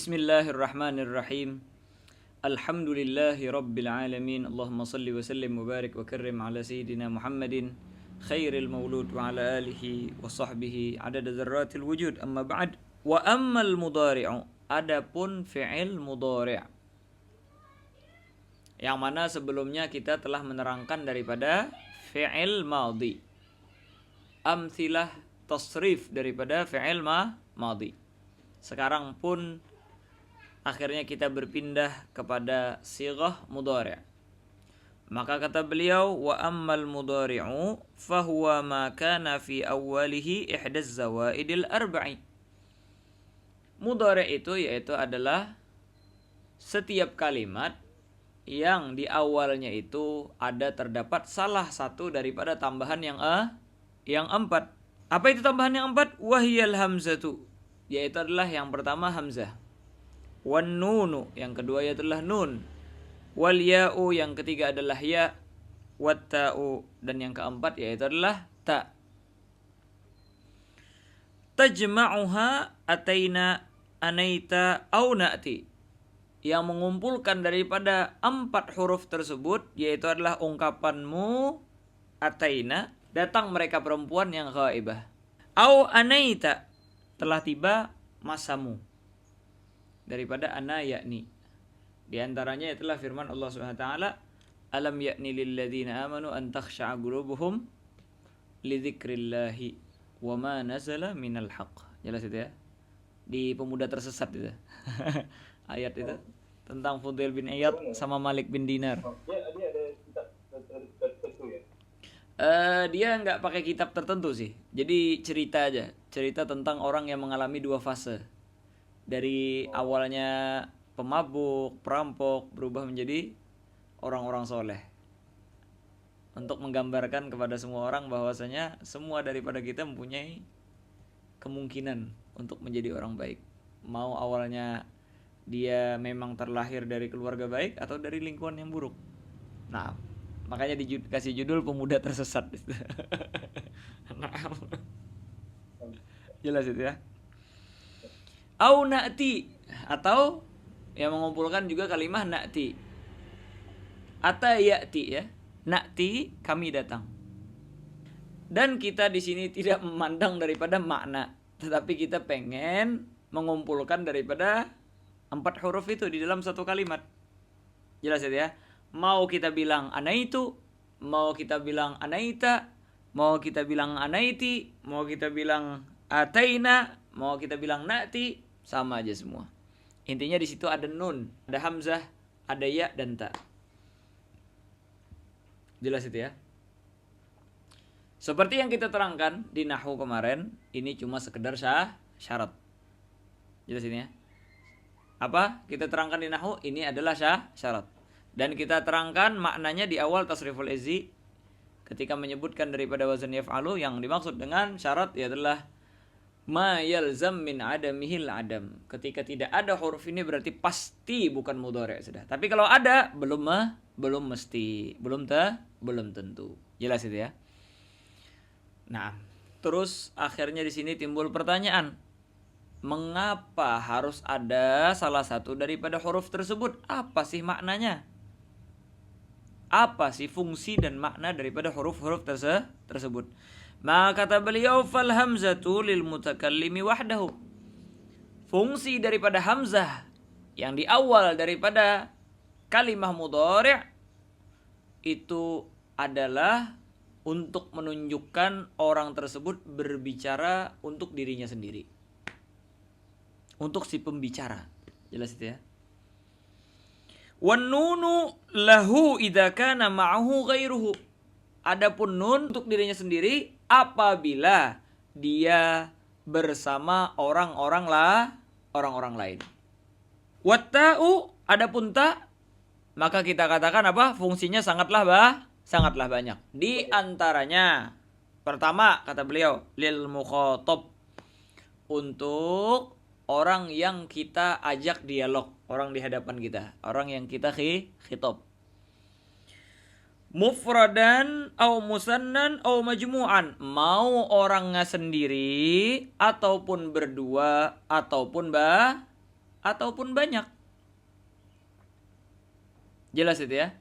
Bismillahirrahmanirrahim. Alhamdulillahi rabbil alamin. Allahumma salli wa sallim wa barik wa karrim ala sayyidina Muhammadin khairil maulud wa ala alihi wa sahbihi adada dzarratil wujud. Amma ba'd. Wa ammal mudhari'u, adapun fi'il mudhari', yang mana sebelumnya kita telah menerangkan daripada fi'il madhi, amthilah tasrif daripada fi'il madhi. Sekarang pun akhirnya kita berpindah kepada sighah mudhari'. Maka kata beliau, wa ammal mudhari'u fahuwa ma kana fi awwalihi ihdaz zawaidil arba'i. Mudhari' itu yaitu adalah setiap kalimat yang di awalnya itu ada terdapat salah satu daripada tambahan yang empat. Apa itu tambahan yang empat? Wahiyal hamzatu, yaitu adalah yang pertama hamzah. Wan nunu, yang kedua adalah nun. Wal ya'u, yang ketiga adalah ya. Wat ta'u, dan yang keempat yaitu adalah ta. Tajma'uha ataina anaita au na'ti, yang mengumpulkan daripada empat huruf tersebut yaitu adalah ungkapanmu ataina, datang mereka perempuan yang ghaibah. Au anaita, telah tiba masamu, daripada ana yakni. Di antaranya itulah firman Allah Subhanahu wa taala, alam yakni lil ladzina amanu an takhsha'a qulubuhum li dzikrillahi wa ma nazala minal haqq. Jelas itu ya. Di pemuda tersesat itu. Ayat itu tentang Fudail bin Iyad sama Malik bin Dinar. Dia ada kitab tertentu ya? Dia nggak pakai kitab tertentu sih. Jadi cerita aja. Cerita tentang orang yang mengalami dua fase. Dari awalnya pemabuk, perampok, berubah menjadi orang-orang soleh. Untuk menggambarkan kepada semua orang bahwasanya semua daripada kita mempunyai kemungkinan untuk menjadi orang baik. Mau awalnya dia memang terlahir dari keluarga baik atau dari lingkungan yang buruk. Nah, makanya dikasih judul pemuda tersesat. Jelas itu ya. Au na'ti, atau yang mengumpulkan juga kalimah na'ti. Ata ya'ti ya. Na'ti, kami datang. Dan kita di sini tidak memandang daripada makna, tetapi kita pengen mengumpulkan daripada empat huruf itu di dalam satu kalimat. Jelas itu ya. Mau kita bilang anaitu, mau kita bilang anaita, mau kita bilang anaiti, mau kita bilang ataina, mau kita bilang na'ti, sama aja semua. Intinya di situ ada nun, ada hamzah, ada ya dan ta. Jelas itu ya. Seperti yang kita terangkan di nahwu kemarin, ini cuma sekedar syarat. Jelas ini ya. Apa? Kita terangkan di nahwu, ini adalah syarat. Dan kita terangkan maknanya di awal tasriful izzi ketika menyebutkan daripada wazan yaf'alu, yang dimaksud dengan syarat adalah ma yalzam min adamihil adam. Ketika tidak ada huruf ini berarti pasti bukan mudhari' sudah. Tapi kalau ada belum mesti, belum tentu. Jelas itu ya. Nah, terus akhirnya di sini timbul pertanyaan. Mengapa harus ada salah satu daripada huruf tersebut? Apa sih maknanya? Apa sih fungsi dan makna daripada huruf-huruf tersebut? Maka kata beliau, fal hamzatu lil mutakallimi wahdahu. Fungsi daripada hamzah yang di awal daripada kalimah mudhari' itu adalah untuk menunjukkan orang tersebut berbicara untuk dirinya sendiri. Untuk si pembicara. Jelas itu ya. Wan nunu lahu idza kana ma'ahu ghairuhu. Adapun nun untuk dirinya sendiri apabila dia bersama orang-orang lain. Wat ta'u, adapun ta, maka kita katakan apa? Fungsinya sangatlah banyak. Di antaranya pertama kata beliau lil mukhatab, untuk orang yang kita ajak dialog, orang di hadapan kita, orang yang kita khitab. Mufradan au musannan au majmu'an, mau orangnya sendiri ataupun berdua ataupun ataupun banyak. Jelas itu ya.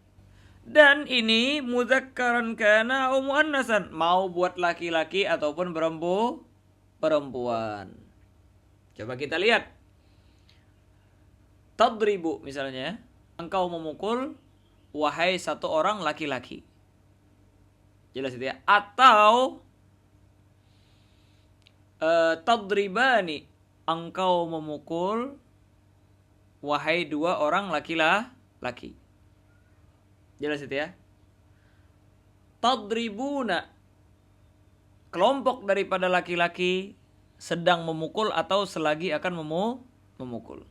Dan ini mudzakkaran kana au muannasan, mau buat laki-laki ataupun perempuan. Coba kita lihat. Tadribu misalnya, engkau memukul wahai satu orang laki-laki. Jelas itu ya. Atau tadribani, engkau memukul wahai dua orang laki-laki. Jelas itu ya. Tadribuna, kelompok daripada laki-laki sedang memukul atau selagi akan memukul.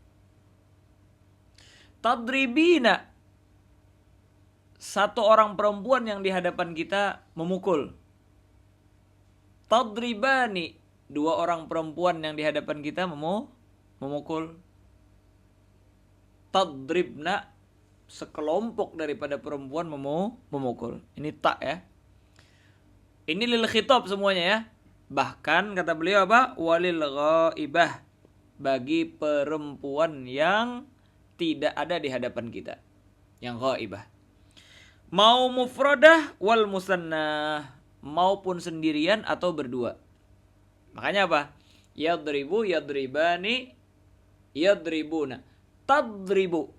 Tadribina, satu orang perempuan yang di hadapan kita memukul. Tadribani, dua orang perempuan yang di hadapan kita memukul. Tadribna, sekelompok daripada perempuan memukul. Ini tak ya. Ini lil khitab semuanya ya. Bahkan kata beliau apa? Walil ghaibah, bagi perempuan yang tidak ada di hadapan kita, yang ghaibah. Mau mufradah wal musannah, maupun sendirian atau berdua. Makanya apa? Yadribu, yadribani, yadribuna. Tadribu,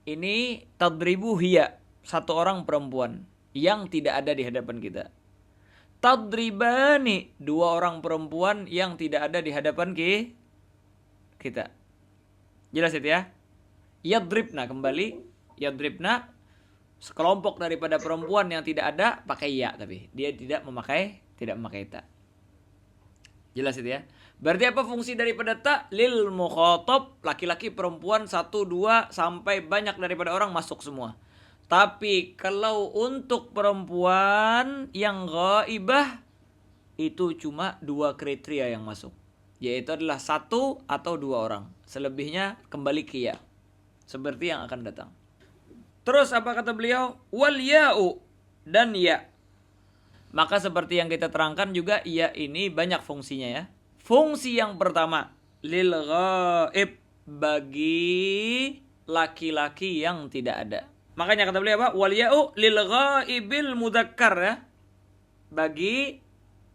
ini tadribu hiya, satu orang perempuan yang tidak ada di hadapan kita. Tadribani, dua orang perempuan yang tidak ada di hadapan kita. Jelas itu ya? Yadribna, kembali. Yadribna, sekelompok daripada perempuan yang tidak ada, pakai ya, tapi dia tidak memakai ta. Jelas itu ya? Berarti apa fungsi daripada ta? Lil mukhatab, laki-laki, perempuan, 1, 2, sampai banyak daripada orang masuk semua. Tapi kalau untuk perempuan yang ghaibah, itu cuma 2 kriteria yang masuk, yaitu adalah 1 atau 2 orang. Selebihnya kembali ke ya, seperti yang akan datang. Terus apa kata beliau? Wal ya'u, dan ya. Maka seperti yang kita terangkan juga, ya ini banyak fungsinya ya. Fungsi yang pertama, lil ghaib, bagi laki-laki yang tidak ada. Makanya kata beliau apa? Wal ya'u lil ghaibil mudzakkar ya. Bagi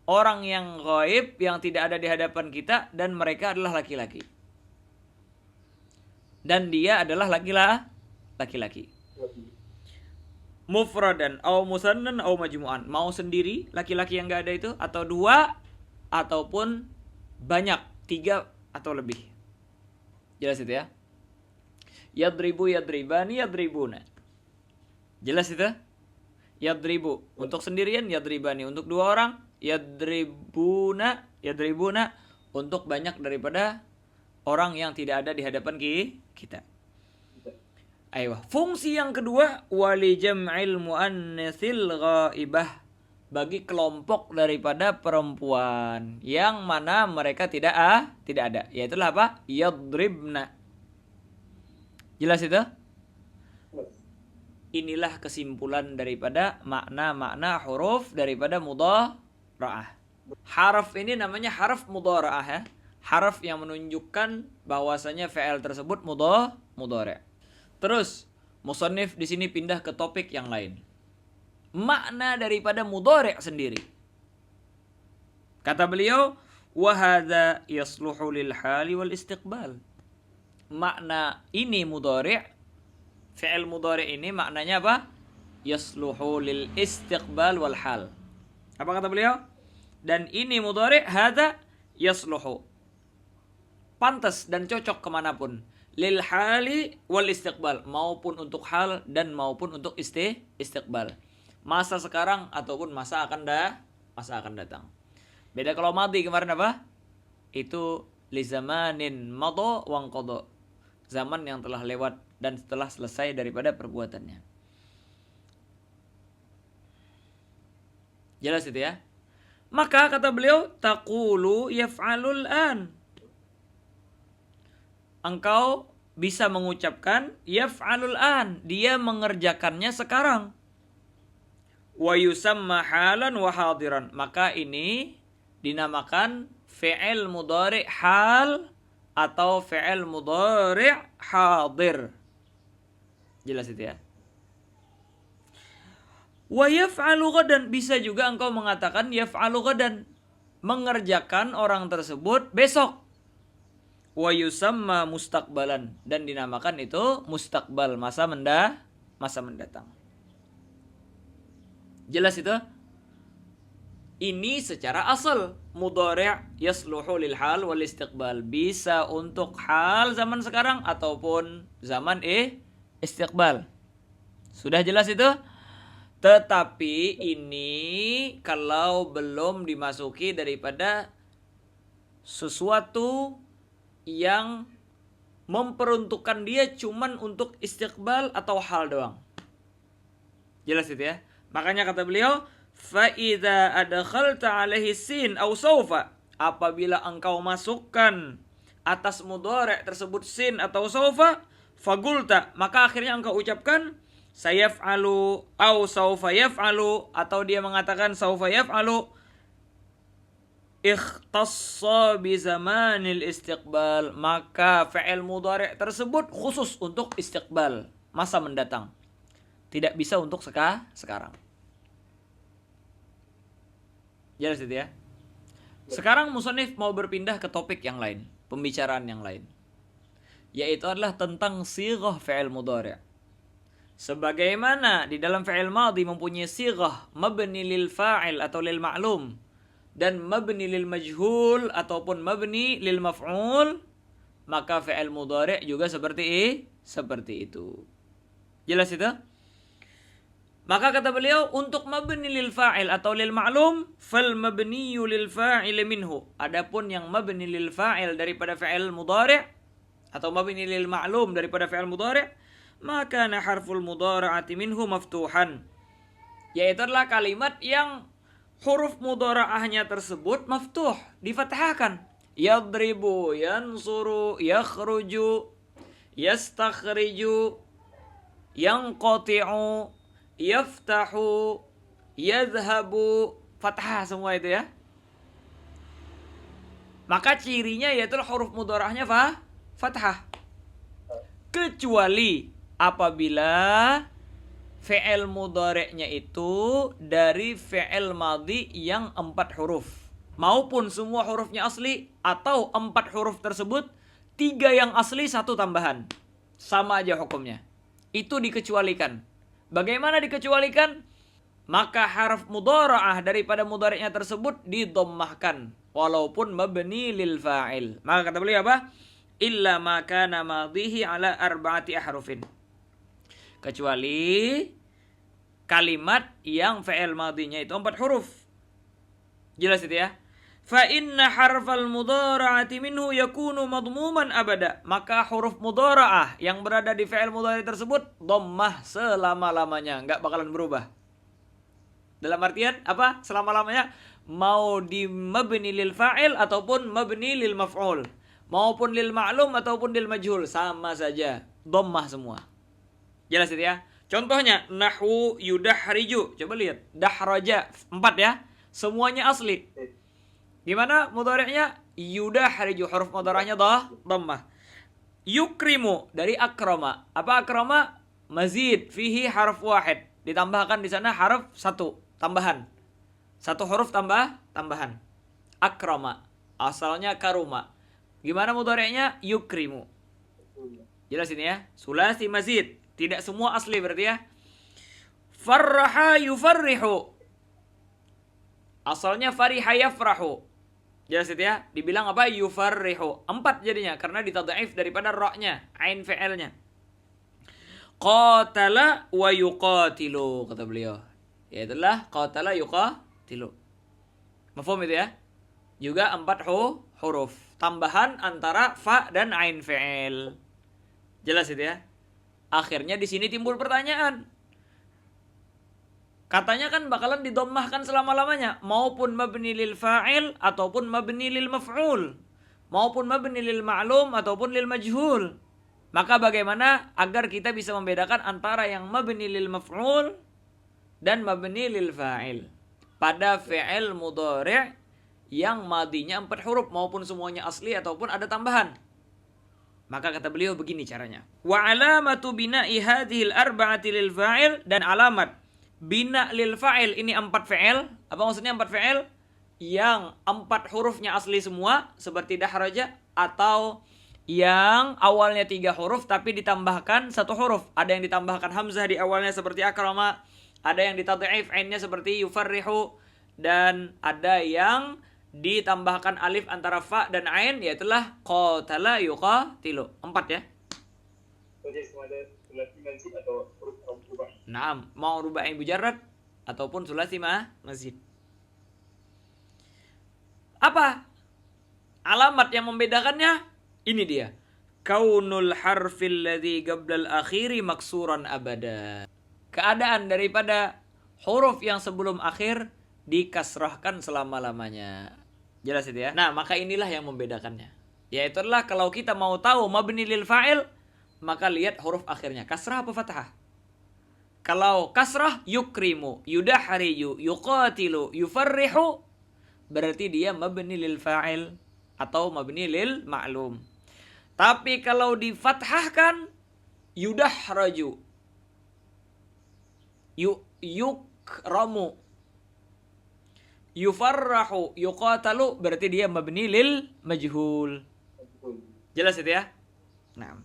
orang yang ghaib yang tidak ada di hadapan kita dan mereka adalah laki-laki. Dan dia adalah laki-laki. Mufradan au musannan au majmu'an, mau sendiri laki-laki yang enggak ada itu, atau 2 ataupun banyak, 3 atau lebih. Jelas itu ya? Yadribu, yadribani, yadribuna. Jelas itu? Yadribu untuk sendirian, yadribani untuk 2 orang, yadribuna untuk banyak daripada orang yang tidak ada di hadapan kita. Ayo, fungsi yang kedua, wali jam'il muannatsil ghaibah, bagi kelompok daripada perempuan yang mana mereka tidak ada, yaitu apa? Yadribna. Jelas itu? Inilah kesimpulan daripada makna-makna huruf daripada mudhara'ah. Haraf ini namanya haraf mudhara'ah ya. Haraf yang menunjukkan bahwasanya fi'il tersebut mudhari'. Terus musannif di sini pindah ke topik yang lain. Makna daripada mudhari' sendiri. Kata beliau, wa hadza yasluhu lil hali wal istiqbal. Makna ini mudhari', fi'il mudhari' ini maknanya apa? Yasluhu lil istiqbal wal hal. Apa kata beliau? Dan ini mudhari', hadza yasluhu, pantas dan cocok kemanapun. Lil hali wal istiqbal, maupun untuk hal dan maupun untuk istiqbal. Masa sekarang ataupun masa akan datang. Beda kalau madi kemarin apa? Itu li zamanin madha wa qada. Zaman yang telah lewat dan telah selesai daripada perbuatannya. Jelas itu ya? Maka kata beliau, taqulu yaf'alul an. Engkau bisa mengucapkan yaf'alul an, dia mengerjakannya sekarang. Wa yusamma halan wa hadiran, maka ini dinamakan fi'il mudhari' hal atau fi'il mudhari' hadir. Jelas itu ya. Wa yaf'alu ghadan, bisa juga engkau mengatakan yaf'alu ghadan, mengerjakan orang tersebut besok. Wa yusamma mustaqbalan, dan dinamakan itu mustaqbal, masa mendatang. Jelas itu? Ini secara asal mudhari' yasluhu lil hal wal istiqbal, bisa untuk hal zaman sekarang ataupun zaman istiqbal. Sudah jelas itu? Tetapi ini kalau belum dimasuki daripada sesuatu yang memperuntukkan dia cuman untuk istiqbal atau hal doang. Jelas itu ya? Makanya kata beliau, fa idza adkhalta alaihi sin aw saufa, apabila engkau masukkan atas mudhari' tersebut sin atau saufa, fagulta, maka akhirnya engkau ucapkan sayaf'alu aw saufa yaf'alu, atau dia mengatakan saufa yaf'alu, ikhtassa bi zamanil istiqbal, maka fi'il mudhari' tersebut khusus untuk istiqbal, masa mendatang. Tidak bisa untuk sekarang. Jelas itu ya. Sekarang musannif mau berpindah ke topik yang lain, pembicaraan yang lain, yaitu adalah tentang sighah fi'il mudhari'. Sebagaimana di dalam fi'il madhi mempunyai sighah mabni lil fa'il atau lil ma'lum dan mabni lil majhul ataupun mabni lil maf'ul, maka fi'il mudhari' juga seperti itu. Jelas itu? Maka kata beliau, untuk mabni lil fa'il atau lil ma'lum, fal mabniyu lil fa'il minhu. Adapun yang mabni lil fa'il daripada fi'il mudhari' atau mabni lil ma'lum daripada fi'il mudhari', maka harful mudhara'ati minhu maftuhan. Yaitu adalah kalimat yang huruf mudhara'ahnya tersebut maftuh, difathahkan. Yadribu, yansuru, yakhruju, yastakhriju, yanqati'u, yaftahu, yadhhabu, fathah semua itu ya. Maka cirinya yaitu huruf mudhara'ahnya fathah. Kecuali apabila fi'il mudhari'nya itu dari fi'il madhi yang 4 huruf, maupun semua hurufnya asli, atau 4 huruf tersebut 3 yang asli 1 tambahan, sama aja hukumnya. Itu dikecualikan. Bagaimana dikecualikan? Maka harf mudhara'ah daripada mudhari'nya tersebut didommahkan walaupun mabni lil fa'il. Maka kata beliau apa? Illa ma kana madhihi ala 4 ahrufin. Kecuali kalimat yang fi'il madhinya itu 4 huruf. Jelas itu ya? Fa inna harfal mudhara'ati minhu yakunu madmuman abada. Maka huruf mudhara'ah yang berada di fi'il mudhari tersebut dhammah selama-lamanya, enggak bakalan berubah. Dalam artian apa? Selama-lamanya, mau di mabni lil fa'il ataupun mabni lil maf'ul, maupun lil ma'lum ataupun lil majhul, sama saja, dhammah semua. Jelas itu ya? Contohnya nahwu yudahriju. Coba lihat, dahraja 4 ya. Semuanya asli. Gimana mudhari'nya? Yudahriju, huruf mudhari'nya dhammah. Yukrimu dari akrama. Apa akrama? Mazid fihi harf wahid. Ditambahkan di sana harf 1 tambahan. 1 huruf tambahan. Akrama. Asalnya karuma. Gimana mudhari'nya? Yukrimu. Jelas ini ya? Sulasi mazid. Tidak semua asli berarti ya. Farraha yufarrihu. Asalnya fariha yafrahu. Jelas itu ya? Dibilang apa? Yufarrihu. 4 jadinya karena ditadhaif daripada ra-nya, ain fi'ilnya. Qatala wa yuqatilu, kata beliau. Yaitulah qatala yuqatilu. Mafhum itu ya? Juga 4 huruf. Tambahan antara fa dan ain fi'il. Jelas itu ya? Akhirnya di sini timbul pertanyaan. Katanya kan bakalan didommahkan selama-lamanya, maupun mabni lil fa'il ataupun mabni lil maf'ul, maupun mabni lil ma'lum ataupun lil majhul. Maka bagaimana agar kita bisa membedakan antara yang mabni lil maf'ul dan mabni lil fa'il pada fi'il mudhari' yang madinya 4 huruf maupun semuanya asli ataupun ada tambahan? Maka kata beliau begini caranya. Wa alamatu bina'i hadhil arba'ati lil fa'il, dan alamat bina lil fa'il ini 4 fi'il. Apa maksudnya 4 fi'il? Yang 4 hurufnya asli semua seperti dahraja, atau yang awalnya 3 huruf tapi ditambahkan 1 huruf. Ada yang ditambahkan hamzah di awalnya seperti akrama, ada yang ditad'if ainnya seperti yufarrihu, dan ada yang ditambahkan alif antara fa dan ain, yaitulah qatala yuqatilu. 4 ya. Jadi semua ada sulasi mazid atau huruf rubah. Naam, mau rubai mujarrad ataupun sulasi mazid. Apa alamat yang membedakannya? Ini dia. Kaunul harfil ladzi qablal akhiri maksuran abada. Keadaan daripada huruf yang sebelum akhir dikasrahkan selama-lamanya. Jelas itu ya? Nah, maka inilah yang membedakannya. Yaitulah kalau kita mau tahu mabni lil fa'il, maka lihat huruf akhirnya. Kasrah apa fathah? Kalau kasrah, yukrimu, yudahriju, yuqatilu, yufarrihu, berarti dia mabni lil fa'il atau mabni lil ma'lum. Tapi kalau difathahkan, yudahraju, yukramu, yufarrahu, yuqatalu, berarti dia mabni lil majhul. Jelas itu ya? Nah.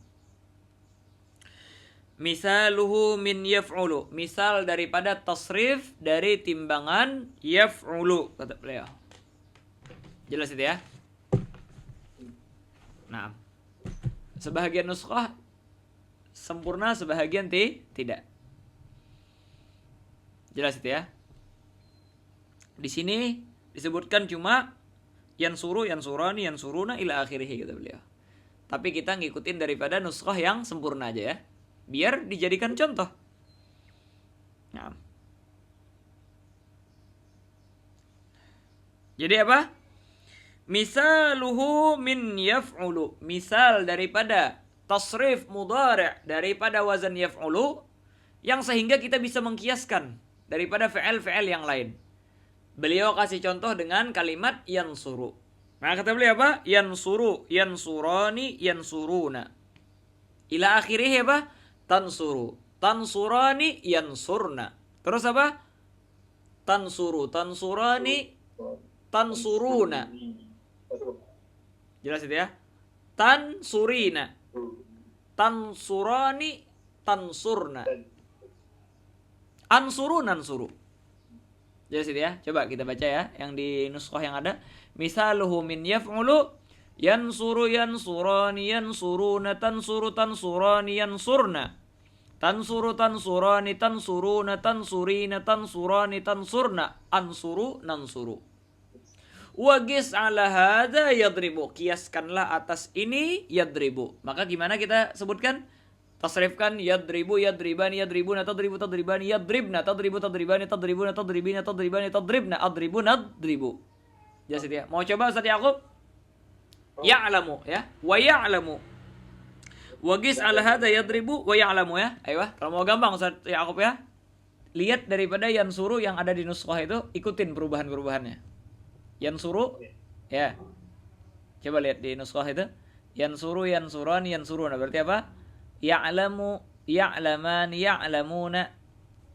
Misaluhu min yaf'ulu. Misal daripada tasrif dari timbangan yaf'ulu, kata beliau. Jelas itu ya? Nah. Sebahagian nuskhah sempurna, sebahagian tidak. Jelas itu ya? Di sini disebutkan cuma yansuru, yansurani, yansuruna ila akhirih, kata beliau. Tapi kita ngikutin daripada nuskhah yang sempurna aja ya, biar dijadikan contoh. Nah. Jadi apa? Misaluhu min yaf'ulu. Misal daripada tasrif mudhari' daripada wazan yaf'ulu, yang sehingga kita bisa mengkiaskan daripada fi'il-fi'il yang lain. Beliau kasih contoh dengan kalimat yansuru. Nah, kata beliau apa? Yansuru, yansurani, yansuruna. Ila akhirih apa? Tansuru, tansurani, yansurna. Terus apa? Tansuru, tansurani, tansuruna. Jelas itu ya? Tansurina, tansurani, tansurna. Ansuru, nansuru. Jelas itu ya? Coba kita baca ya yang di nuskhah yang ada. Misaluhu min yaf'ulu yansuru, yansurani, yansuruna, tansuru, tansurani, yansurna. Tansuru, tansurani, tansuruna, tansurina, tansurani, tansurna. Ansuru, nansuru. Wagis ala hadza yadribu. Kiaskanlah atas ini yadribu. Maka gimana kita sebutkan? Tasrifkan yadribu, yadribani, yadribuna, tadribu, tadribani, yadribna, tadribu, tadribani, tadribuna, tadribina, tadribani, tadribna, adribu, nadribu. Jelas itu ya? Mau coba Ustaz Yaqub? Ya'lamu ya? Wa ya'lamu. Wagis ala hadza yadribu wa ya'lamu ya? Ayo, kalau mau gampang Ustaz Yaqub ya. Lihat daripada yansuru yang ada di nuskhah itu, ikutin perubahan-perubahannya. Yansuru ya. Coba lihat di nuskhah itu. Yansuru, yansurani, yansuruna. Berarti apa? Ya'lamu, ya'lamani, ya'lamuna.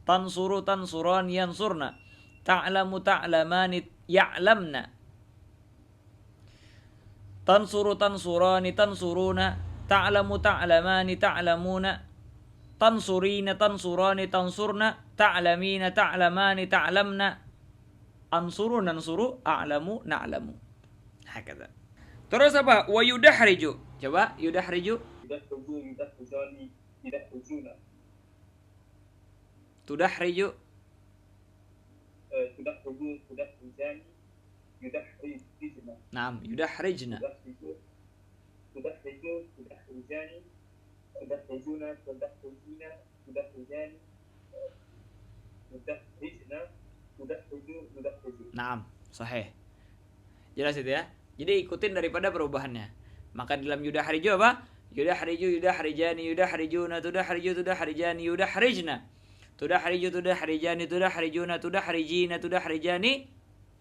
Tansuru, tansuran, yansurna. Ta'lamu, ta'lamani, ya'lamna. Tansuru, tansurani, tansuruna. Ta'lamu, ta'lamani, ta'lamuna. Tansurina, tansurani, tansurna. Ta'lamina, ta'lamani, ta'lamna. Ansuru, nansuru, a'lamu, na'lamu. Hakata. Terus apa? Wa yudahriju. Coba yudahriju. Yudahrujani, yudahrujuna. Tudahriju. Yudahrujani, yudahrijna. Naam, yudahrijna. Yudahriju, yudahrujani, yudahrijuna, yudahrijina, yudahrijani, yudahrijna, yudahruju, yudahruju. Naam, sahih. Jelas itu ya? Jadi ikutin daripada perubahannya. Maka dalam yudahriju apa? Yudahriju, yudahrijani, yudahrijuna, tudahriju, tudahrijani, yudahrijna. Tudahriju, tudahrijani, tudahrijuna, tudahrijina, tudahrijani,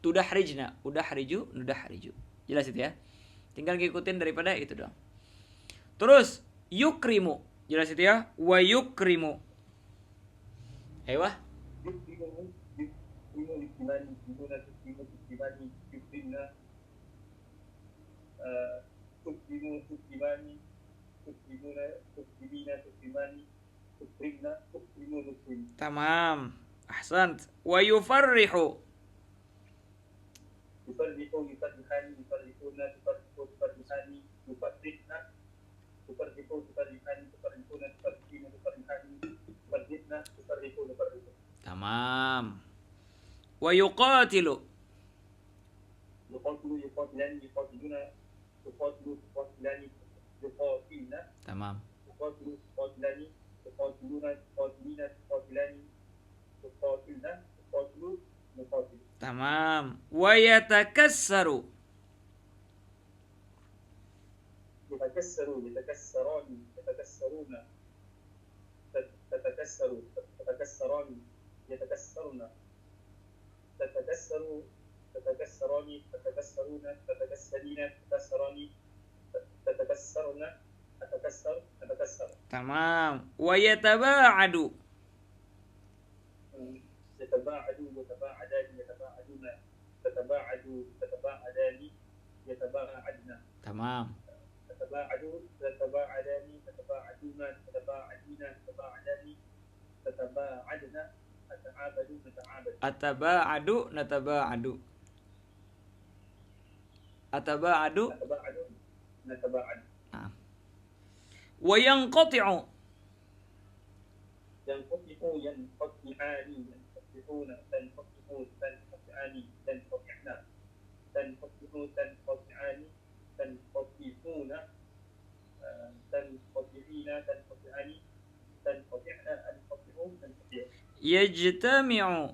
tudahrijna. Udahriju, nudahriju. Jelas itu ya? Tinggal ngikutin daripada itu doang. Terus yukrimu. Jelas itu ya? Wa yukrimu. Ayo. يكرم يكرم الإيمان يكرمون تكرم الإيمان يكرمنا تكرم تكرمان تكرمون تكرمين تكرمان تكرمنا تكرم نكرم. Tamam. Ahsant. Wa yufarrihu. يفرحون يفرحان يفرحون تفرحون تفرحان يفرحنا تفرحون تفرحان تفرحون تفرحين تفرحان تفرحنا تفرحون تفرحون. Tamam. Wa yuqatilu. يقاتل يقاتلان يقاتلون يقاتل يقاتلان يقاتلنا Tamam. يقاتل يقاتلان يقاتلون يقاتلين يقاتلان يقاتلنا يقاتلون نقاتل. Tamam. Wa yatakassaru. يتكسرون يتكسران يتكسرون تتكسر تتكسران يتكسرن تتكسر تتكسران تتكسرون تتكسرين تتكسران تتكسرن أتكسر أتكسر. Tamam. Wa yataba'adu. يتباعدون يتباعدان يتباعدون تتباعدوا تتباعدان يتباعدن Tamam. تتباعدوا تتباعدان تتباعدون تتباعدين تتباعدان تتباعدن أتعابدوا نتعابد. Ataba'adu nataba'adu. Ataba'adu. نتباعدوا نتباعد. Nah. Wa yanqati'u. ينقطعوا ينقطعان ينقطعون تنقطعون تنقطعان تنقطعن تنقطعوا تنقطعان تنقطعون تنقطعين تنقطعان تنقطعن انقطعوا تنقطع. Yajtami'u.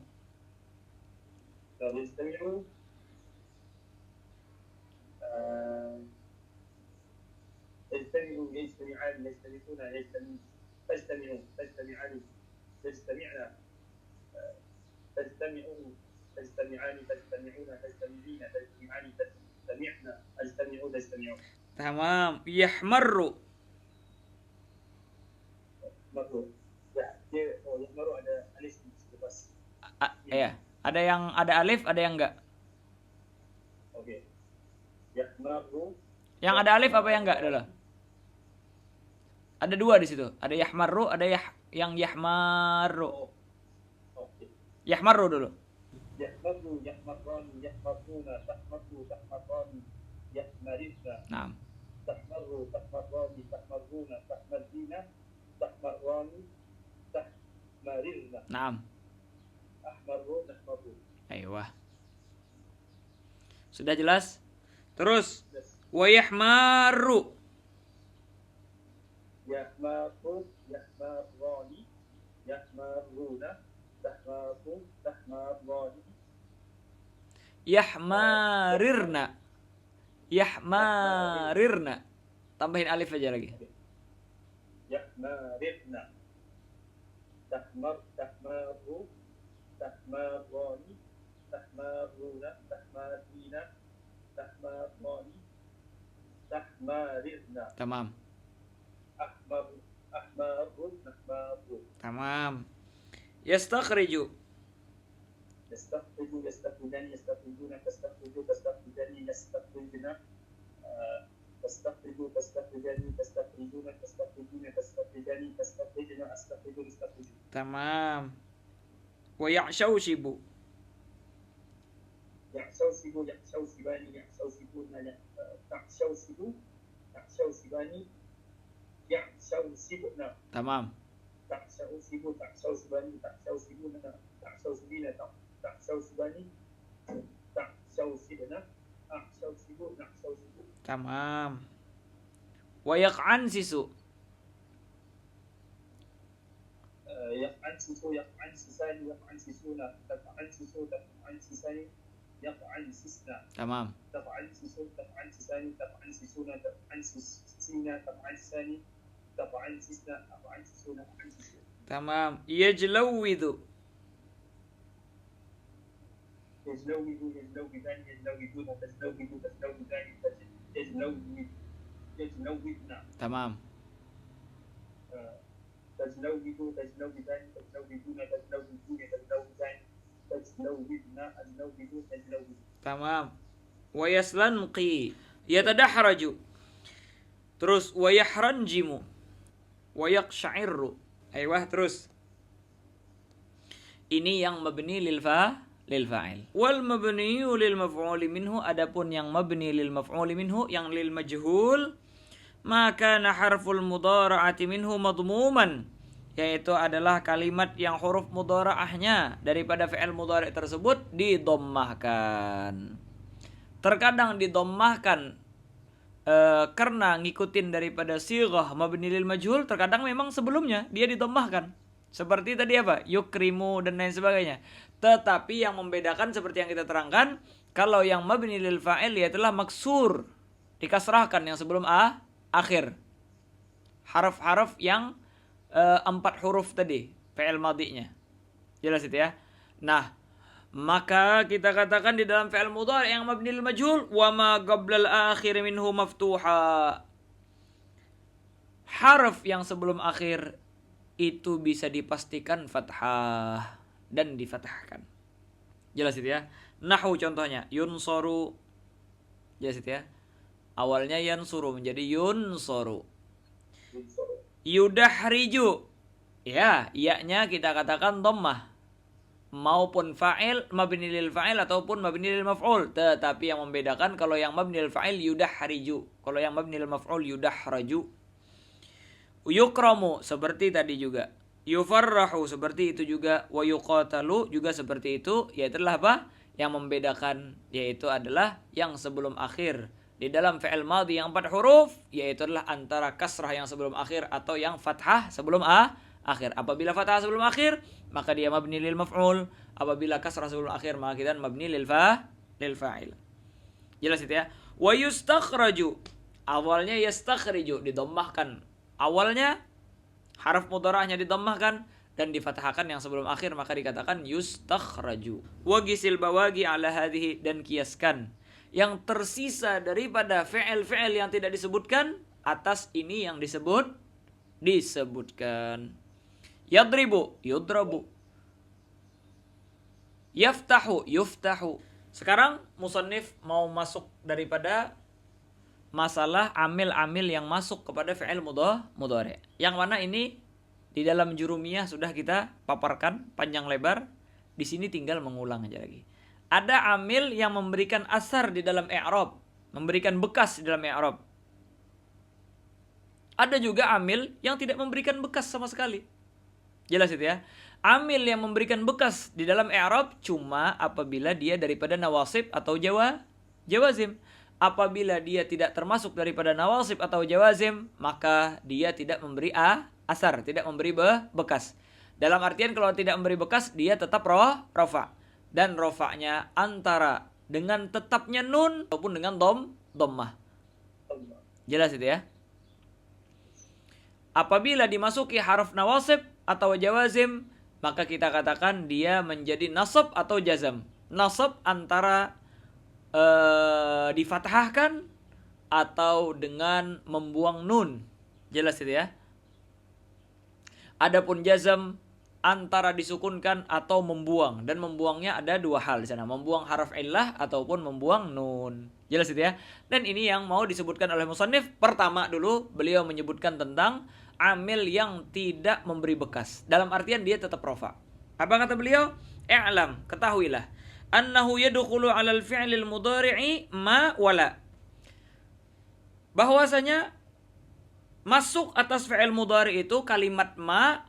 يجتمعوا يجتمعوا يجتمعان يجتمعون يجتمعون تجتمعوا تجتمعان تجتمعن تجتمعوا تجتمعان تجتمعون تجتمعين تجتمعان تجتمعن اجتمعوا تجتمعون. Tamam. Yahmarru. مروا dia yang baru ada alif lepas. Ya. Ada yang ada alif, ada yang enggak. Okey. Yahmaru. Yang ada alif apa yang enggak dulu? Ada dua di situ. Ada yahmarru, ada yang yahmarru. Okey. Yahmarru dulu. Yahmaru yahmarran yahmaruna tahmaru tahmarran yahmarizna. Naam. Tahmaru tahmarran tahmaruna tahmarzina tahmarran tahmarizna. Naam. Ahmaru nahmaru. Aiyah. Sudah jelas? Terus Yes. wa yahmarru. Yahmaru yahmarrani yahmaruna tahmaru tahmarrani Yahmarirna. Yahmarirna. Tambahin alif aja lagi. yahmarirna tahmaru tahmarrani tahmaruna tahmarina tahmarrani tahmarirna Tamam. ahmarun nahmaru. Tamam. Yastakhriju. يستخرج يستخرجان يستخرجون تستخرج تستخرجان يستخرجن تستخرج تستخرجان تستخرجون تستخرجون تستخرجان تستخرجن أستخرج نستخرج. Tamam. Wa ya'shawshibu. يحشوشب يحشوشبان يحشوشبون تحشوشب تحشوشبان يحشوشبن Tamam. تحشوشب تحشوشبان تحشوشبون تحشوشبين تحشوشبان تحشوشبن أحشوشب نحشوشب. Tamam. Wa yaq'ansisu. يفعنسس يفعنسسان يفعنسسون تفعنسسو تفعنسسان يفعنسسن Tamam. تفعنسسون تفعنسسان تفعنسسون تفعنسسين تفعنسسان تفعنسسن أفعنسسون أفعنسسون. Tamam. Yajlawidhu. يجلوذ يجلوذان يجلوذون تجلوذ تجلوذان يجلوذ تجنوبنا Tamam. تجنوبه تجنوبان تجنوبون تجنوبون تجنوبان تجنوبنا النوبه تجنوب Tamam. Wa yaslanqi yatadahraju. Terus wa yahranjimu wa yaqsha'irru. Aywah terus. Ini yang mabni lil fa'il. Wal mabni lil maf'uli minhu, adapun yang mabni lil maf'uli minhu, yang lil majhul, maka harful mudhara'ati minhu madmuman, yaitu adalah kalimat yang huruf mudhara'ahnya daripada fi'il mudhari' tersebut didommahkan. Terkadang didommahkan karena ngikutin daripada sighah mabni lil majhul, terkadang memang sebelumnya dia didommahkan. Seperti tadi apa? Yukrimu dan lain sebagainya. Tetapi yang membedakan seperti yang kita terangkan, kalau yang mabni lil fa'il yaitulah maksur, dikasrahkan yang sebelum akhir. Haraf-haraf yang 4 huruf tadi, fi'il madhinya. Jelas itu ya. Nah, maka kita katakan di dalam fi'il mudhari' yang mabni lil majhul, wa ma qablal akhir minhu maftuha. Haraf yang sebelum akhir itu bisa dipastikan fathah dan difathahkan. Jelas itu ya. Nahwu contohnya, yunsoru. Jelas itu ya. Awalnya yansuru menjadi yunsoru. Yudahriju. Ya, iya-nya kita katakan dhammah. Maupun fa'il, mabni lil fa'il ataupun mabni lil maf'ul. Tetapi yang membedakan kalau yang mabni lil fa'il yudahriju, kalau yang mabni lil maf'ul yudahraju. Yukramu seperti tadi juga. Yufarrahu seperti itu juga. Wa yuqatalu juga seperti itu. Yaitu adalah apa? Yang membedakan yaitu adalah yang sebelum akhir. Di dalam fi'il madhi yang 4 huruf, yaitu adalah antara kasrah yang sebelum akhir atau yang fathah sebelum akhir. Apabila fathah sebelum akhir, maka dia mabni lil maf'ul. Apabila kasrah sebelum akhir, maka kita mabni lil fa'il. Jelas itu ya. Wa yustakhraju. Awalnya yastakhriju, didommahkan. Awalnya haraf mudhara'nya didommahkan dan difathahkan yang sebelum akhir, maka dikatakan yustakhraju. Wa gisil bawagi ala hadhihi, dan kiaskan yang tersisa daripada fi'il-fi'il yang tidak disebutkan atas ini yang disebutkan. Yadribu, yudrabu. Yaftahu, yuftahu. Sekarang musannif mau masuk daripada masalah amil-amil yang masuk kepada fi'il mudhari'. Yang mana ini di dalam jurumiyah sudah kita paparkan panjang lebar. Di sini tinggal mengulang aja lagi. Ada amil yang memberikan asar di dalam i'rab, memberikan bekas di dalam i'rab. Ada juga amil yang tidak memberikan bekas sama sekali. Jelas itu ya. Amil yang memberikan bekas di dalam i'rab cuma apabila dia daripada nawasib atau jawazim. Apabila dia tidak termasuk daripada nawasib atau jawazim, maka dia tidak memberi asar, tidak memberi bekas. Dalam artian kalau tidak memberi bekas, dia tetap rafa. Dan rafa'nya antara dengan tetapnya nun ataupun dengan dhammah. Jelas itu ya. Apabila dimasuki harf nawasib atau jawazim, maka kita katakan dia menjadi nasab atau jazam. Nasab antara difathahkan atau dengan membuang nun. Jelas itu ya. Adapun jazam antara disukunkan atau membuang, dan membuangnya ada 2 hal di sana, membuang harf illah ataupun membuang nun. Jelas itu ya. Dan ini yang mau disebutkan oleh musannif. Pertama dulu beliau menyebutkan tentang amil yang tidak memberi bekas. Dalam artian dia tetap rafa. Apa kata beliau? I'lam, ketahuilah, annahu yadkhulu 'alal fi'lil mudhari'i ma wala. Bahwasanya masuk atas fi'il mudhari itu kalimat ma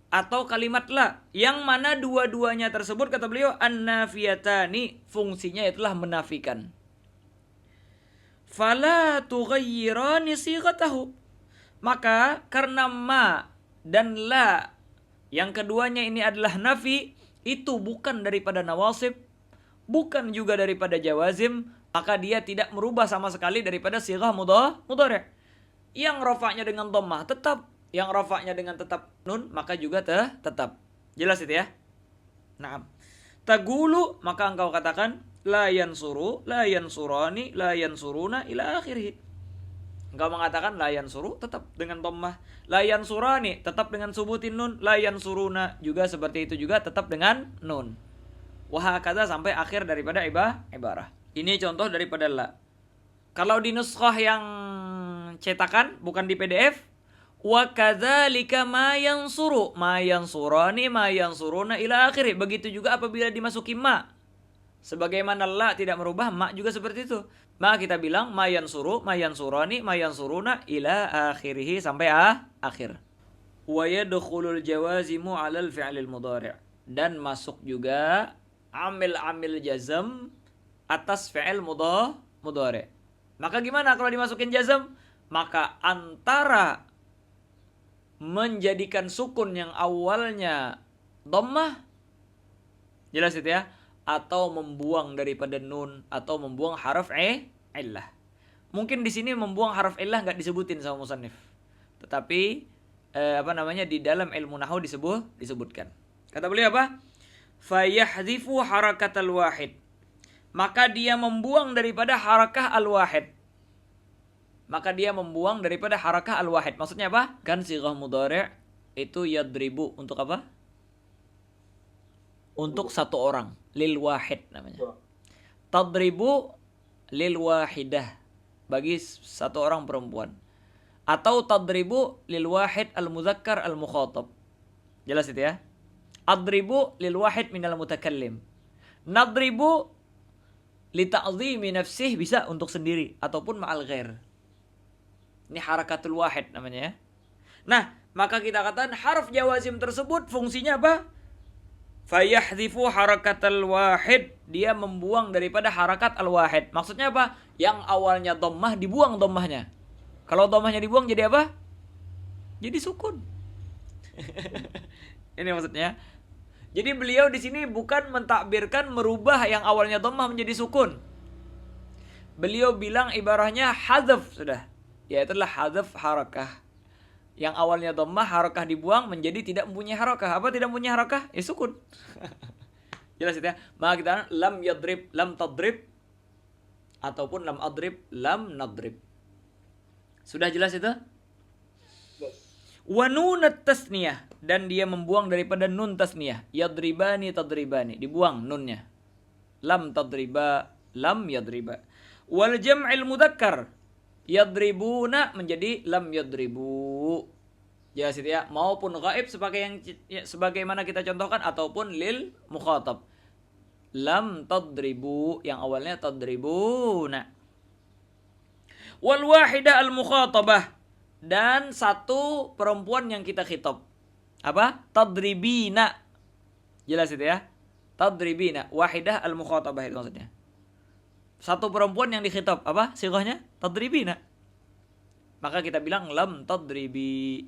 atau kalimat la, yang mana dua-duanya tersebut kata beliau an-nafiyatani, fungsinya itulah menafikan. Fala tughayyirani sighatahu. Maka karena ma dan la yang keduanya ini adalah nafi, itu bukan daripada nawasib, bukan juga daripada jawazim, maka dia tidak merubah sama sekali daripada sighah mudhari'. Yang rafa'nya dengan dhammah tetap, yang rafa'nya dengan tetap nun maka juga tetap. Jelas itu ya. Naam. Tagulu, maka engkau katakan la yansuru, la yansurani, la yansuruna ila akhirih. Engkau mengatakan la yansuru tetap dengan dhammah, la yansurani tetap dengan subutin nun, la yansuruna juga seperti itu juga tetap dengan nun. Wa hakadha sampai akhir daripada ibarah. Ini contoh daripada la. Kalau di nuskhah yang cetakan bukan di PDF, wa kadzalika ma yansuru, ma yansurani, ma yansuruna ila akhir. Begitu juga apabila dimasuki ma. Sebagaimana la tidak merubah, ma juga seperti itu. Maka kita bilang ma yansuru, ma yansurani, ma yansuruna ila akhirih sampai akhir. Wa yadkhulul jawazimu 'alal fi'lil mudhari'. Dan masuk juga amil-amil jazm atas fi'il mudhari'. Maka gimana kalau dimasukin jazm? Maka antara menjadikan sukun yang awalnya dhammah, jelas itu ya, atau membuang daripada nun atau membuang harf illah. Mungkin di sini membuang harf illah enggak disebutin sama musannif. Tetapi di dalam ilmu nahwu disebutkan. Kata beliau apa? Fayahdhifu harakatal wahid. Maka dia membuang daripada harakah al-wahid. Maka dia membuang daripada harakah al-wahid. Maksudnya apa? Kan sighah mudhari' itu yadribu untuk apa? Untuk satu orang, lil wahid namanya. Tadribu lil wahidah, bagi satu orang perempuan. Atau tadribu lil wahid al muzakkar al mukhatab. Jelas itu ya. Adribu lil wahid minal mutakallim. Nadribu li ta'zimi nafsih, bisa untuk sendiri ataupun ma'al ghair. Ini harakatul wahid namanya ya. Nah, maka kita katakan harf jawazim tersebut fungsinya apa? Fayahdhifu harakatal wahid, dia membuang daripada harakat al-wahid. Maksudnya apa? Yang awalnya dhammah dibuang dhammahnya. Kalau dhammahnya dibuang jadi apa? Jadi sukun. Ini maksudnya. Jadi beliau di sini bukan mentakbirkan merubah yang awalnya dhammah menjadi sukun. Beliau bilang ibarahnya hadzaf sudah. Yaitu adalah hadzaf harakah. Yang awalnya dhammah harakah dibuang menjadi tidak mempunyai harakah. Apa tidak mempunyai harakah? Ya sukun. Jelas itu ya. Maka kita lam yadrib, lam tadrib, ataupun lam adrib, lam nadrib. Sudah jelas itu? Wa nunat tasniyah, dan dia membuang daripada nun tasniyah. Yadribani tadribani, dibuang nunnya. Lam tadriba, lam yadriba. Wal jam'il mudzakkar, yadribuna menjadi lam yadribu. Jelas itu ya, maupun ghaib sebagaimana kita contohkan, ataupun lil mukhatab. Lam tadribu yang awalnya tadribuna. Wal wahidah al mukhatabah, dan satu perempuan yang kita khitab. Apa? Tadribina. Jelas itu ya. Tadribina, wahidah al mukhatabah itu maksudnya. Satu perempuan yang dikhitab, apa sighahnya? Tadribina. Maka kita bilang lam tadribi.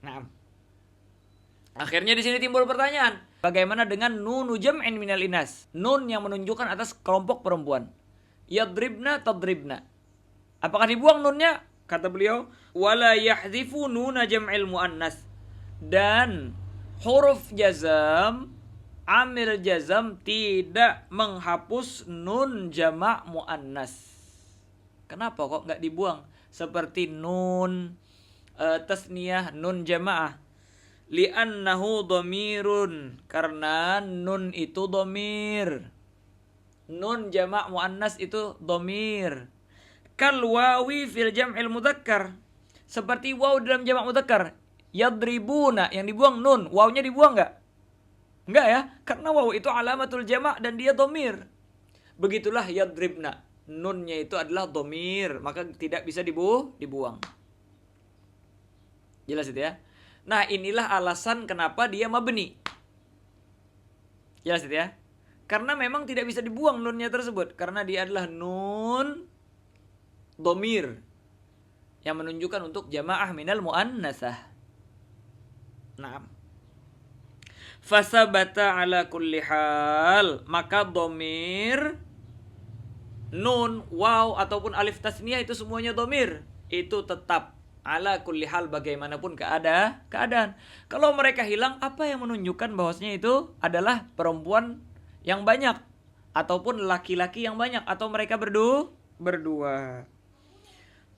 Nah, akhirnya di sini timbul pertanyaan, bagaimana dengan nunu jam'in minal inas? Nun yang menunjukkan atas kelompok perempuan. Yadribna tadribna. Apakah dibuang nunnya? Kata beliau, wala yahdhifu nuna jam'il muannas. Dan huruf jazam, amil jazam tidak menghapus nun jama' muannas. Kenapa kok enggak dibuang? Seperti nun tasniyah, nun jama'ah. Li'annahu dhamirun, karena nun itu dhamir. Nun jama' muannas itu dhamir. Kal wawi fil jam'il mudzakkar, seperti waw dalam jamak mudzakkar. Yadribuna yang dibuang nun, wawnya dibuang enggak? Enggak ya, karena waw itu alamatul jama' dan dia dhamir. Begitulah yadribna, nunnya itu adalah dhamir, maka tidak bisa dibuang. Jelas itu ya. Nah, inilah alasan kenapa dia mabni. Jelas itu ya. Karena memang tidak bisa dibuang nunnya tersebut, karena dia adalah nun dhamir yang menunjukkan untuk jamaah minal muannasah. Naam. Fasabata ala kulli hal, maka dhamir nun, waw ataupun alif tasniyah itu semuanya dhamir, itu tetap ala kulli hal bagaimanapun keadaan. Kalau mereka hilang, apa yang menunjukkan bahwasanya itu adalah perempuan yang banyak ataupun laki-laki yang banyak atau mereka berdua.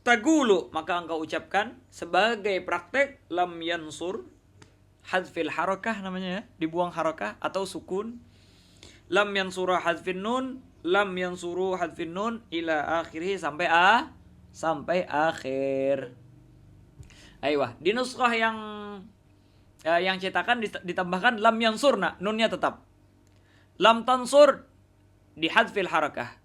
Tagulu, maka engkau ucapkan sebagai praktek lam yansur, hadfil harakah namanya ya, dibuang harakah atau sukun. Lam yansura hadfin nun, lam yansuru hadfin nun ila akhirih sampai akhir. Aiyah, di nuskhah yang cetakan ditambahkan lam yansurna, nunnya tetap. Lam tansur di hadfil harakah.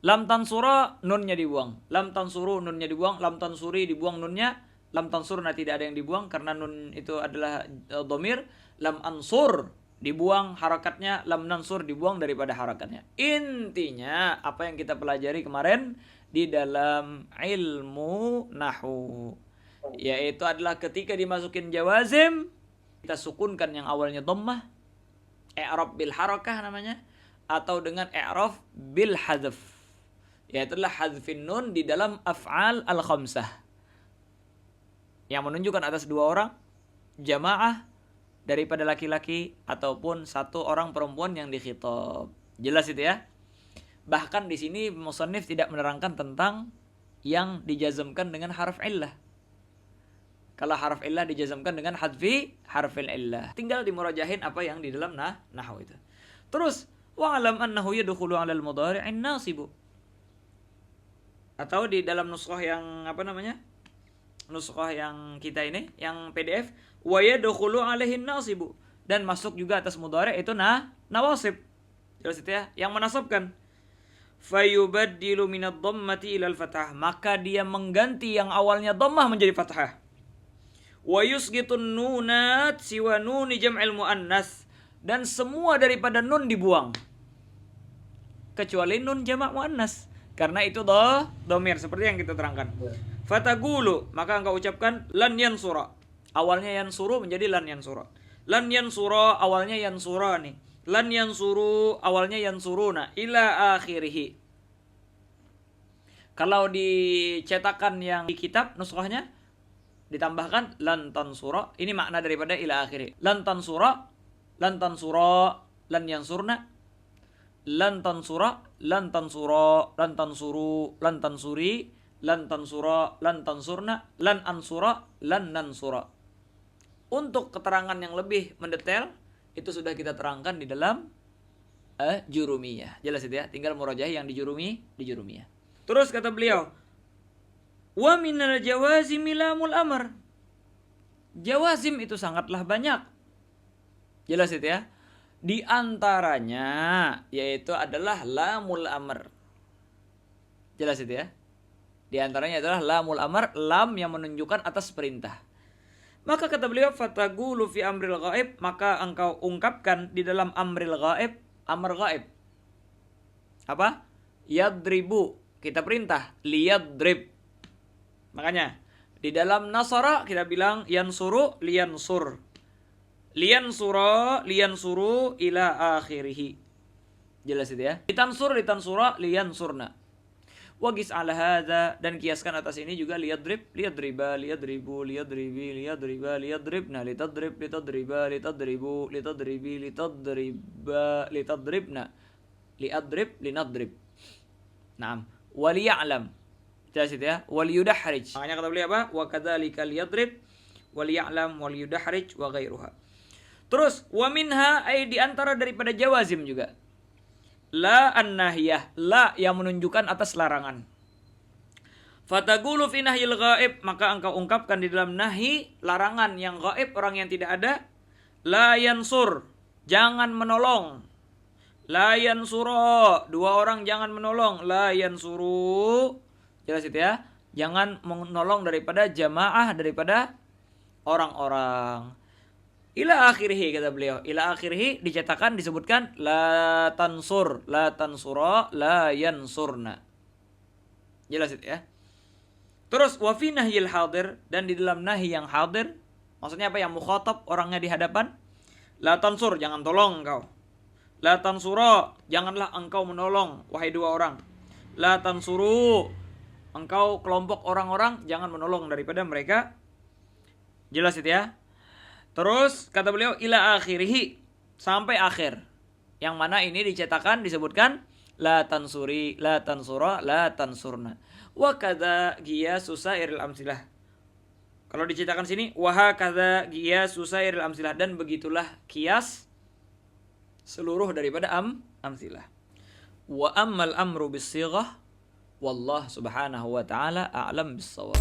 Lam tansura nunnya dibuang. Lam tansuru nunnya dibuang. Lam tansuri dibuang nunnya. Lam tansurna tidak ada yang dibuang karena nun itu adalah dhamir. Lam ansur dibuang harakatnya. Lam nansur dibuang daripada harakatnya. Intinya apa yang kita pelajari kemarin di dalam ilmu nahwu, yaitu adalah ketika dimasukin jawazim, kita sukunkan yang awalnya dhammah, i'rab bil harakah namanya, atau dengan i'rab bil hadzf, yaitu adalah hadzfin nun di dalam af'al al-khamsah yang menunjukkan atas dua orang, jamaah daripada laki-laki ataupun satu orang perempuan yang dikhitab. Jelas itu ya. Bahkan di sini musannif tidak menerangkan tentang yang dijazamkan dengan harf illah. Kalau harf illah dijazamkan dengan hadfi harfil illah, tinggal dimurajahin apa yang di dalam nahwu itu. Terus wa'lam annahu yadkhulu 'alal mudhari'in nasibu. Atau di dalam nuskhah yang nuskhah yang kita ini, yang PDF, wa yadkhulu 'alaihin nasibu, dan masuk juga atas mudhari' itu nawasib. Jelas itu ya, yang menasabkan. Fayubaddilu minad dhammati ilal fathah, maka dia mengganti yang awalnya dhammah menjadi fathah. Wa yusgitun nunat siwa nuni jam'il muannas, dan semua daripada nun dibuang kecuali nun jamak muannas, karena itu dhamir seperti yang kita terangkan. Fatagulu, maka engkau ucapkan lan yansura. Awalnya yansuru menjadi lan yansura. Lan yansura awalnya yansura nih. Lan yansuru awalnya yansuruna ila akhirih. Kalau di cetakan yang di kitab nuskhahnya ditambahkan lan tansura. Ini makna daripada ila akhirih. Lan tansura, lan tansura, lan yansurna, lan tansura, lan tansura, lan tansuru, lan tansuri, lan tansura, lan tansurna, lan ansura, lan nansura. Untuk keterangan yang lebih mendetail itu sudah kita terangkan di dalam Jurumiyah. Jelas itu ya, tinggal murajaah yang di Jurumiyah. Terus kata beliau, wa minal jawazim lamul amr. Jawazim itu sangatlah banyak. Jelas itu ya. Di antaranya yaitu adalah lamul amr. Jelas itu ya. Di antaranya adalah lamul amr, lam yang menunjukkan atas perintah. Maka kata beliau, fatagulu fi amril ghaib, maka engkau ungkapkan di dalam amril ghaib, amr ghaib. Apa? Yadribu, kita perintah liyadrib. Makanya di dalam nasara kita bilang yansuru liyansur. Liyansura liyansuru ila akhirih. Jelas itu ya. Litansura liyansurna. Wagis ala hadza, dan kiaskan atas ini juga liyadrib, liyadriba, liyadribu, liyadribi, liyadriba, liyadribna, litadrib, litadriba, litadribu, litadribi, litadriba, litadribna, liadrib, linadrib. Naam, waliya'lam. Jelas itu ya. Waliyudahrij. Makanya kata beliau apa? Wa kadzalika liyadrib, waliya'lam, waliyudahrij wa ghairuha. Terus wa minha, ay di antara daripada jawazim juga. La an-nahiyah, la yang menunjukkan atas larangan. Fatagulu fi nahyil ghaib, maka engkau ungkapkan di dalam nahi larangan yang ghaib, orang yang tidak ada. La yansur, jangan menolong. La yansura, dua orang jangan menolong. La yansuru, jelas itu ya, jangan menolong daripada jamaah, daripada orang-orang. Ila akhirih, kata beliau. Ila akhirih dicetakan, disebutkan la tansur, la tansura, la yansurna. Jelas itu ya. Terus wa fi nahyil hadir, dan di dalam nahi yang hadir, maksudnya apa, yang mukhatab, orangnya di hadapan. La tansur, jangan tolong engkau. La tansura, janganlah engkau menolong, wahai dua orang. La tansuru, engkau kelompok orang-orang jangan menolong daripada mereka. Jelas itu ya. Terus kata beliau ila akhirih, sampai akhir. Yang mana ini dicetakan disebutkan la tansuri, la tansura, la tansurna. Wa kadza qiyasu sairil amsilah. Kalau diceritakan sini wa hakadza qiyasu sairil amsilah, dan begitulah kias seluruh daripada amsilah. Wa ammal amru bis-shighah wallah subhanahu wa ta'ala a'lam bis-shawab.